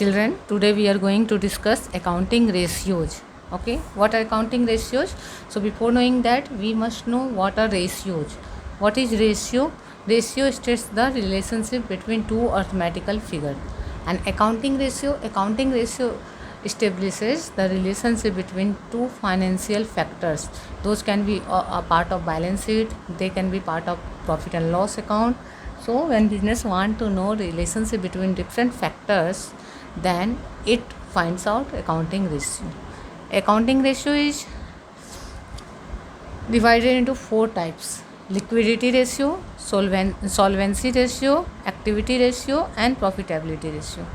Children, today we are going to discuss accounting ratios. Okay, what are accounting ratios? So before knowing that, we must know what are ratios. What is ratio? Ratio states the relationship between two arithmetical figures. And accounting ratio establishes the relationship between two financial factors. Those can be a part of balance sheet, they can be part of profit and loss account. So when business want to know relationship between different factors, then it finds out accounting ratio. Accounting ratio is divided into four types: liquidity ratio, solvency ratio, activity ratio, and profitability ratio.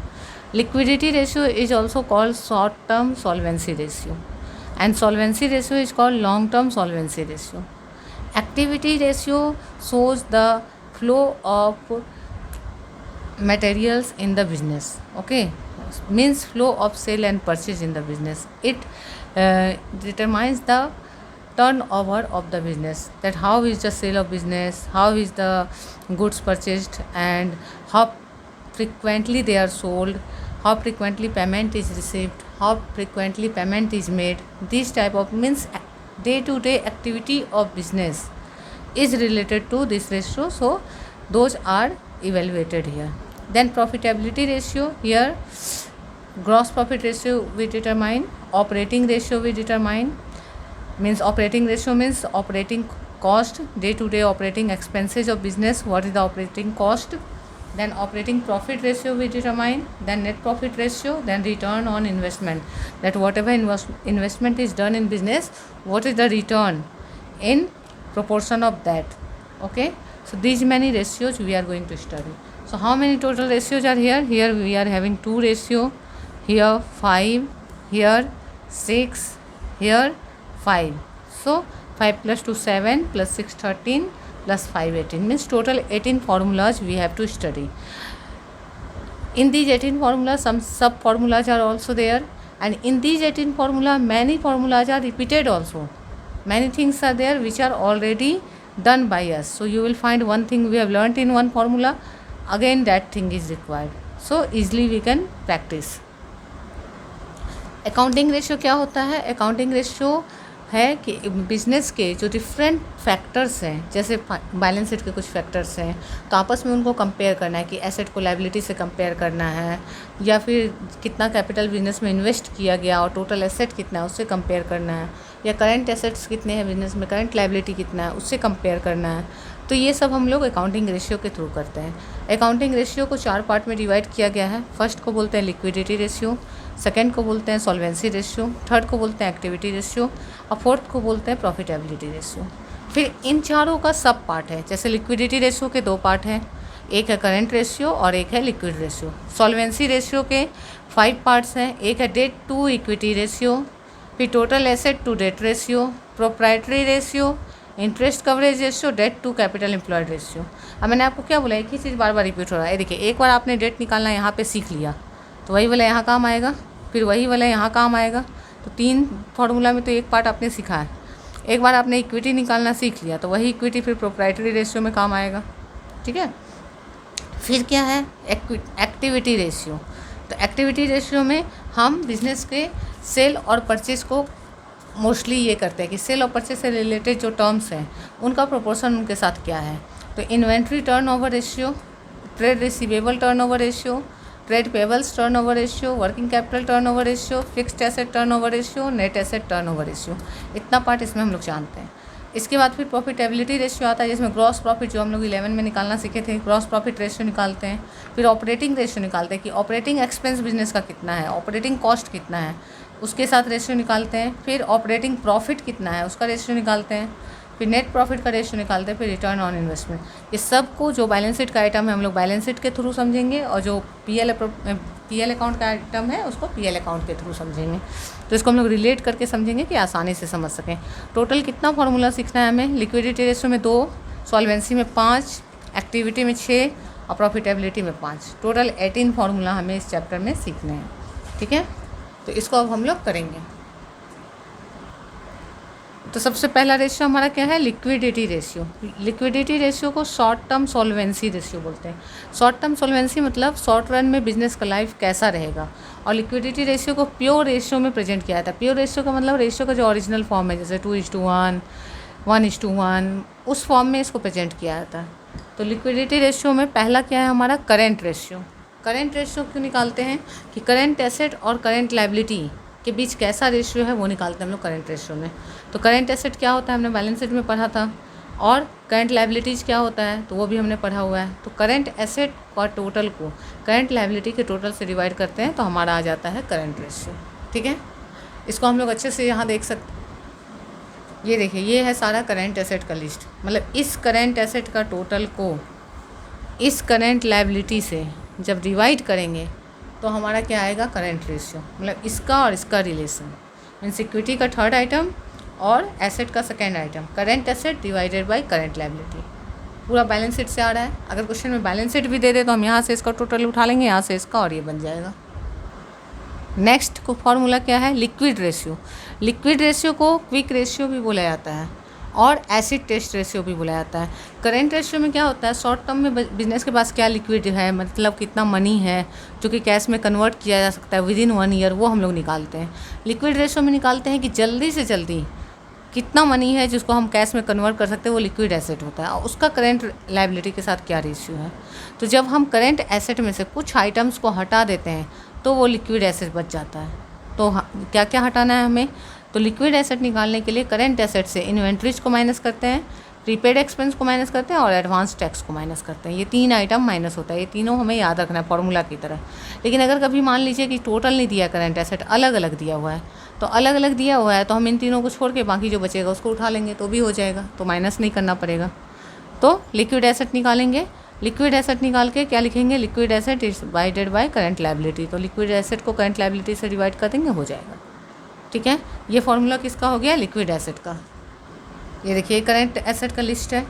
Liquidity ratio is also called short term solvency ratio, and solvency ratio is called long term solvency ratio. Activity ratio shows the flow of materials in the business. Okay, means flow of sale and purchase in the business. It determines the turnover of the business, that how is the sale of business, how is the goods purchased, and how frequently they are sold, how frequently payment is received, how frequently payment is made. This type of means day to day activity of business is related to this ratio, so those are evaluated here. Then profitability ratio, here gross profit ratio we determine, operating ratio we determine. Means operating ratio means operating cost, day to day operating expenses of business, what is the operating cost. Then operating profit ratio we determine, then net profit ratio, then return on investment, that whatever investment is done in business, what is the return in proportion of that. Okay, so these many ratios we are going to study. So how many total ratios are here? Here we are having 2 ratio, here 5, here 6, here 5. So 5 plus 2 7 plus 6 13 plus 5 18, means total 18 formulas we have to study. In these 18 formulas, some sub formulas are also there, and in these 18 formula, many formulas are repeated also. Many things are there which are already done by us. So you will find one thing we have learnt in one formula, again that thing is required, so easily we can practice. Accounting ratio क्या होता है? Accounting ratio है कि business के जो different factors हैं, जैसे balance sheet के कुछ फैक्टर्स हैं, तो आपस में उनको कंपेयर करना है कि एसेट को लायबिलिटी से कंपेयर करना है, या फिर कितना कैपिटल बिजनेस में इन्वेस्ट किया गया और टोटल एसेट कितना है उससे कंपेयर करना है, या करंट एसेट्स कितने हैं बिजनेस में, करंट लायबिलिटी कितना है उससे कंपेयर करना है. तो ये सब हम लोग अकाउंटिंग रेशियो के थ्रू करते हैं. अकाउंटिंग रेशियो को 4 पार्ट में डिवाइड किया गया है. फर्स्ट को बोलते हैं लिक्विडिटी रेशियो, सेकेंड को बोलते हैं सॉल्वेंसी रेशियो, थर्ड को बोलते हैं एक्टिविटी रेशियो, और फोर्थ को बोलते हैं प्रॉफिटेबिलिटी रेशियो. फिर इन चारों का सब पार्ट है. जैसे लिक्विडिटी रेशियो के 2 पार्ट हैं, एक है करंट रेशियो और एक है लिक्विड रेशियो. सॉल्वेंसी रेशियो के 5 पार्ट्स हैं, एक है डेट टू इक्विटी रेशियो, फिर total asset to debt ratio, proprietary ratio, interest coverage ratio, debt to capital employed ratio. अब मैंने आपको क्या बोला, एक ही चीज़ बार बार रिपीट हो रहा है. देखिए, एक बार आपने डेट निकालना यहाँ पे सीख लिया तो वही वाला यहाँ काम आएगा, फिर वही वाला यहाँ काम आएगा. तो 3 फार्मूला में तो एक पार्ट आपने सीखा है. एक बार आपने इक्विटी निकालना सीख लिया तो वही इक्विटी फिर प्रोप्राइटरी रेशियो में काम आएगा. ठीक है. फिर क्या है? Activity ratio. तो एक्टिविटी रेशियो में हम बिजनेस के सेल और परचेज को मोस्टली ये करते हैं कि सेल और परचेज से रिलेटेड जो टर्म्स हैं उनका प्रोपोर्शन उनके साथ क्या है. तो inventory turnover ratio, trade receivable turnover ratio, trade payables turnover ratio, working capital turnover ratio, fixed asset turnover ratio, net asset turnover ratio. इतना पार्ट इसमें हम लोग जानते हैं. इसके बाद फिर प्रॉफिटेबिलिटी रेशियो आता है, जिसमें ग्रॉस प्रॉफिट जो हम लोग 11 में निकालना सीखे थे, ग्रॉस प्रॉफिट रेशियो निकालते हैं. फिर ऑपरेटिंग रेशियो निकालते हैं कि ऑपरेटिंग एक्सपेंस बिजनेस का कितना है, ऑपरेटिंग कॉस्ट कितना है, उसके साथ रेशियो निकालते हैं. फिर ऑपरेटिंग प्रॉफिट कितना है उसका रेशियो निकालते हैं. फिर नेट प्रॉफिट का रेशियो निकालते हैं. फिर रिटर्न ऑन इन्वेस्टमेंट. ये सब को जो बैलेंस शीट का आइटम है हम लोग बैलेंस शीट के थ्रू समझेंगे, और जो पीएल अकाउंट का आइटम है उसको पीएल अकाउंट के थ्रू समझेंगे. तो इसको हम लोग रिलेट करके समझेंगे कि आसानी से समझ सकें. टोटल कितना फार्मूला सीखना है हमें? लिक्विडिटी रेशियो में 2, सॉल्वेंसी में 5, एक्टिविटी में 6 और प्रॉफिटेबिलिटी में 5. टोटल 18 फार्मूला हमें इस चैप्टर में सीखने हैं. ठीक है. तो इसको अब हम लोग करेंगे. तो सबसे पहला रेशियो हमारा क्या है, लिक्विडिटी रेशियो। लिक्विडिटी रेशियो को शॉर्ट टर्म सॉल्वेंसी रेशियो बोलते हैं। शॉर्ट टर्म सॉल्वेंसी मतलब शॉर्ट रन में बिजनेस का लाइफ कैसा रहेगा, और लिक्विडिटी रेशियो को प्योर रेशियो में प्रेजेंट किया जाता है। प्योर रेशियो का मतलब रेशियो का जो ओरिजिनल फॉर्म है, जैसे 2:1, 1:1, उस फॉर्म में इसको प्रेजेंट किया जाता है। तो लिक्विडिटी रेशियो में पहला क्या है हमारा, करेंट रेशियो। करेंट रेशियो क्यों निकालते हैं कि करेंट एसेट और करेंट लायबिलिटी के बीच कैसा रेशियो है वो निकालते हैं हम लोग करेंट रेशियो में। तो करेंट एसेट क्या होता है हमने बैलेंस शीट में पढ़ा था, और करेंट लायबिलिटीज़ क्या होता है तो वो भी हमने पढ़ा हुआ है। तो करेंट एसेट और टोटल को करेंट लायबिलिटी के टोटल से डिवाइड करते हैं तो हमारा आ जाता है करेंट रेशियो। ठीक है, इसको हम लोग अच्छे से यहाँ देख सकते। ये देखिए, ये है सारा करेंट एसेट का लिस्ट, मतलब इस करेंट एसेट का टोटल को इस करेंट लायबिलिटी से जब डिवाइड करेंगे तो हमारा क्या आएगा, करेंट रेशियो। मतलब इसका और इसका रिलेशन, मीन्स इक्विटी का थर्ड आइटम और एसेट का second item, current asset divided by current liability. पूरा बैलेंस शीट से आ रहा है। अगर क्वेश्चन में बैलेंस शीट भी दे दे तो हम यहाँ से इसका टोटल उठा लेंगे, यहाँ से इसका, और ये बन जाएगा। नेक्स्ट को फॉर्मूला क्या है, लिक्विड रेशियो। लिक्विड रेशियो को क्विक रेशियो भी बोला जाता है और एसिड टेस्ट रेशियो भी बोला जाता है। करेंट रेशियो में क्या होता है, शॉर्ट टर्म में बिजनेस के पास क्या लिक्विड है, मतलब कितना मनी है जो कि कैश में कन्वर्ट किया जा सकता है विदिन 1 ईयर, वो हम लोग निकालते हैं। लिक्विड रेशियो में निकालते हैं कि जल्दी से जल्दी कितना मनी है जिसको हम कैश में कन्वर्ट कर सकते हैं, वो लिक्विड एसेट होता है, और उसका करेंट लायबिलिटी के साथ क्या रेशियो है। तो जब हम करेंट एसेट में से कुछ आइटम्स को हटा देते हैं तो वो लिक्विड एसेट बच जाता है। तो क्या क्या हटाना है हमें, तो लिक्विड एसेट निकालने के लिए करेंट एसेट से इन्वेंट्रीज को माइनस करते हैं, प्रीपेड एक्सपेंस को माइनस करते हैं और एडवांस टैक्स को माइनस करते हैं। ये 3 आइटम माइनस होता है, ये तीनों हमें याद रखना है फॉर्मूला की तरह। लेकिन अगर कभी मान लीजिए कि टोटल नहीं दिया करेंट एसेट, अलग अलग दिया हुआ है, तो अलग अलग दिया हुआ है तो हम इन तीनों को छोड़ के बाकी जो बचेगा उसको उठा लेंगे तो भी हो जाएगा, तो माइनस नहीं करना पड़ेगा। तो लिक्विड एसेट निकालेंगे, लिक्विड एसेट निकाल के क्या लिखेंगे, liquid asset is divided by current liability. तो लिक्विड एसेट को करंट लायबिलिटी से डिवाइड कर देंगे, हो जाएगा। ठीक है, ये फॉर्मूला किसका हो गया, लिक्विड एसेट का। ये देखिए करंट एसेट का लिस्ट है।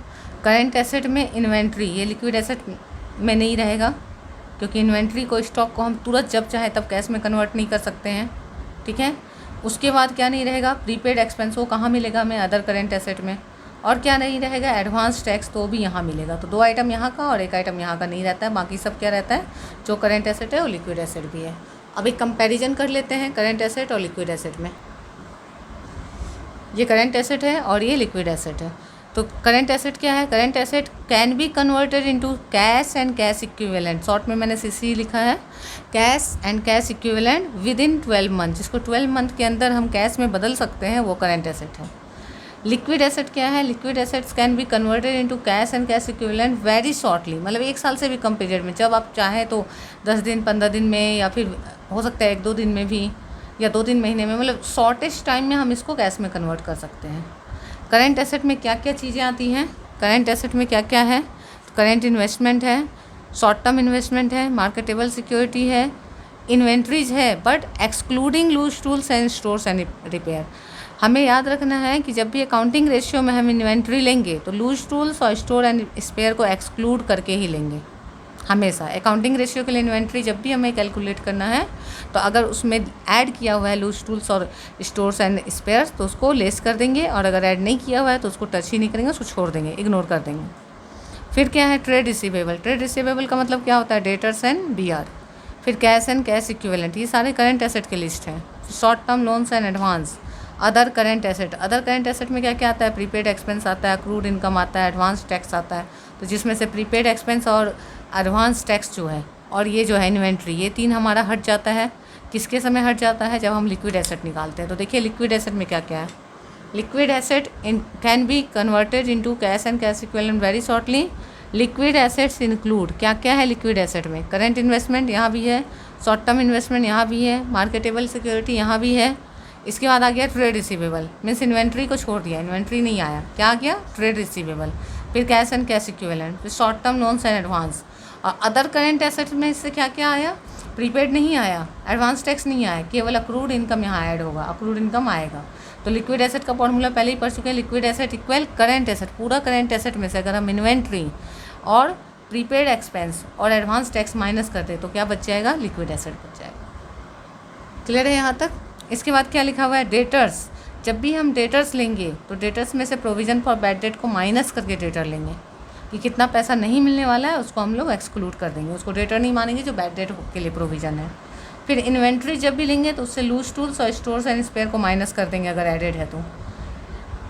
करंट एसेट में इन्वेंट्री, ये लिक्विड एसेट में नहीं रहेगा क्योंकि इन्वेंट्री को, स्टॉक को हम तुरंत जब चाहे तब कैश में कन्वर्ट नहीं कर सकते हैं। ठीक है, उसके बाद क्या नहीं रहेगा, प्रीपेड एक्सपेंस, वो कहाँ मिलेगा हमें, अदर करंट एसेट में। और क्या नहीं रहेगा, एडवांस टैक्स, तो भी यहाँ मिलेगा। तो 2 आइटम यहाँ का और 1 आइटम यहाँ का नहीं रहता है, बाकी सब क्या रहता है, जो करंट एसेट है वो लिक्विड एसेट भी है। अब एक कंपैरिजन कर लेते हैं करंट एसेट और लिक्विड एसेट में। ये करंट एसेट है और ये लिक्विड एसेट है। तो करंट एसेट क्या है, current asset can be converted into cash and cash equivalent, short में मैंने सीसी लिखा है, cash and cash equivalent with in 12 month, जिसको 12 मंथ के अंदर हम कैश में बदल सकते हैं, वो करंट एसेट है। लिक्विड एसेट क्या है, liquid assets can be converted into cash and cash equivalent very shortly, मतलब 1 साल से भी कम पीरियड में, जब आप चाहें तो 10 दिन 15 दिन में, या फिर हो सकता है 1-2 दिन में भी, या 2-3 महीने में, मतलब शॉर्टेस्ट टाइम में हम इसको कैश में कन्वर्ट कर सकते हैं। करंट एसेट में क्या क्या चीज़ें आती हैं, करंट एसेट में क्या क्या है, करंट इन्वेस्टमेंट है, शॉर्ट टर्म इन्वेस्टमेंट है, मार्केटेबल सिक्योरिटी है, इन्वेंट्रीज है, but excluding loose tools and stores and repair. हमें याद रखना है कि जब भी अकाउंटिंग रेशियो में हम इन्वेंट्री लेंगे तो लूज टूल्स और स्टोर एंड स्पेयर को एक्सक्लूड करके ही लेंगे हमेशा। अकाउंटिंग रेशियो के लिए इन्वेंट्री जब भी हमें कैलकुलेट करना है तो अगर उसमें ऐड किया हुआ है लूज टूल्स और स्टोर्स एंड स्पेयर्स तो उसको लेस कर देंगे, और अगर ऐड नहीं किया हुआ है तो उसको टच ही नहीं करेंगे, उसको छोड़ देंगे, इग्नोर कर देंगे। फिर क्या है, ट्रेड रिसीवेबल। ट्रेड रिसीवेबल का मतलब क्या होता है, डेटर्स एंड बीआर। फिर कैश एंड कैश इक्विवेलेंट, ये सारे करंट एसेट की लिस्ट है। Short term loans and advance. Other current asset, other current asset में क्या क्या आता है, प्रीपेड एक्सपेंस आता है, अक्रूड इनकम आता है, एडवांस टैक्स आता है। तो जिसमें से प्रीपेड एक्सपेंस और एडवांस टैक्स जो है, और ये जो है इन्वेंट्री, ये 3 हमारा हट जाता है। किसके समय हट जाता है, जब हम लिक्विड एसेट निकालते हैं। तो देखिए लिक्विड एसेट में क्या क्या है, liquid asset can be converted into cash and cash equivalent very shortly. Liquid assets include, क्या क्या है लिक्विड एसेट में, करंट इन्वेस्टमेंट यहाँ भी है, शॉर्ट टर्म इन्वेस्टमेंट यहाँ भी है, मार्केटेबल सिक्योरिटी यहाँ भी है। इसके बाद आ गया ट्रेड रिसीवेबल, मीन्स इन्वेंट्री को छोड़ दिया, इन्वेंट्री नहीं आया, क्या आ गया, ट्रेड रिसीवेबल। फिर कैश एंड कैश इक्विवेलेंट, फिर short term loans and advance. और अदर करंट एसेट में इससे क्या क्या आया, प्रीपेड नहीं आया, एडवांस टैक्स नहीं आया, केवल अक्रूड इनकम यहाँ ऐड होगा, अक्रूड इनकम आएगा। तो लिक्विड एसेट का फॉर्मूला पहले ही पढ़ चुके हैं, liquid asset equal current asset. पूरा करंट एसेट में से अगर हम इन्वेंट्री और प्रीपेड एक्सपेंस और एडवांस टैक्स माइनस करते हैं तो क्या बच जाएगा, लिक्विड एसेट बच जाएगा। क्लियर है यहाँ तक। इसके बाद क्या लिखा हुआ है, डेटर्स। जब भी हम डेटर्स लेंगे तो डेटर्स में से प्रोविज़न फॉर बैड डेट को माइनस करके डेटर लेंगे कि कितना पैसा नहीं मिलने वाला है, उसको हम लोग एक्सक्लूड कर देंगे, उसको डेटर नहीं मानेंगे जो बैड डेट के लिए प्रोविज़न है। फिर इन्वेंट्री जब भी लेंगे तो उससे लूज टूल्स और स्टोर्स एंड स्पेयर को माइनस कर देंगे अगर एडेड है तो।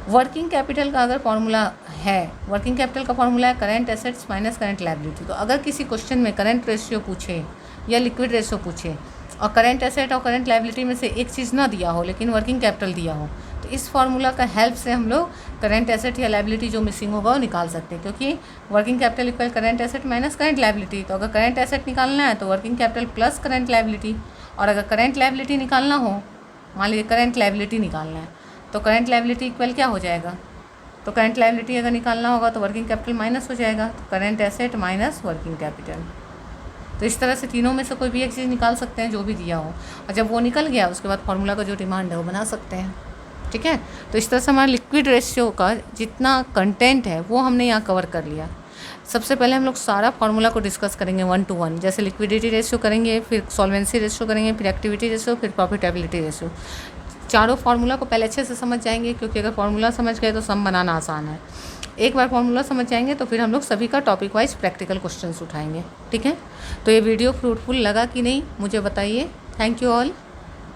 वर्किंग कैपिटल का अगर फॉर्मूला है, वर्किंग कैपिटल का फॉर्मूला है current assets minus current liability. तो अगर किसी क्वेश्चन में करेंट रेशियो पूछे या लिक्विड रेशियो पूछे और करेंट एसेट और करेंट लायबिलिटी में से एक चीज़ ना दिया हो लेकिन वर्किंग कैपिटल दिया हो, तो इस फार्मूला का हेल्प से हम लोग करेंट एसेट या लायबिलिटी जो मिसिंग होगा वो निकाल सकते हैं, क्योंकि working capital equal current asset minus current liability. तो अगर करेंट एसेट निकालना है तो working capital plus current liability, और अगर करेंट लायबिलिटी निकालना हो, मान लीजिए करेंट लायबिलिटी निकालना है तो करेंट लायबिलिटी इक्वल क्या हो जाएगा, तो करेंट लायबिलिटी अगर निकालना होगा तो वर्किंग कैपिटल माइनस हो जाएगा, तो current asset minus working capital. तो इस तरह से तीनों में से कोई भी एक चीज़ निकाल सकते हैं जो भी दिया हो, और जब वो निकल गया उसके बाद फार्मूला का जो डिमांड है वो बना सकते हैं। ठीक है, तो इस तरह से हमारा लिक्विड रेशियो का जितना कंटेंट है वो हमने यहाँ कवर कर लिया। सबसे पहले हम लोग सारा फार्मूला को डिस्कस करेंगे 1 to 1, जैसे लिक्विडिटी रेशियो करेंगे, फिर सॉल्वेंसी रेशियो करेंगे, फिर एक्टिविटी रेशियो, फिर प्रॉफिटेबिलिटी रेशियो। चारों फार्मूला को पहले अच्छे से समझ जाएंगे, क्योंकि अगर फार्मूला समझ गए तो सम बनाना आसान है। एक बार फार्मूला समझ जाएंगे तो फिर हम लोग सभी का टॉपिक वाइज प्रैक्टिकल क्वेश्चंस उठाएंगे। ठीक है, तो ये वीडियो फ्रूटफुल लगा कि नहीं मुझे बताइए। Thank you all.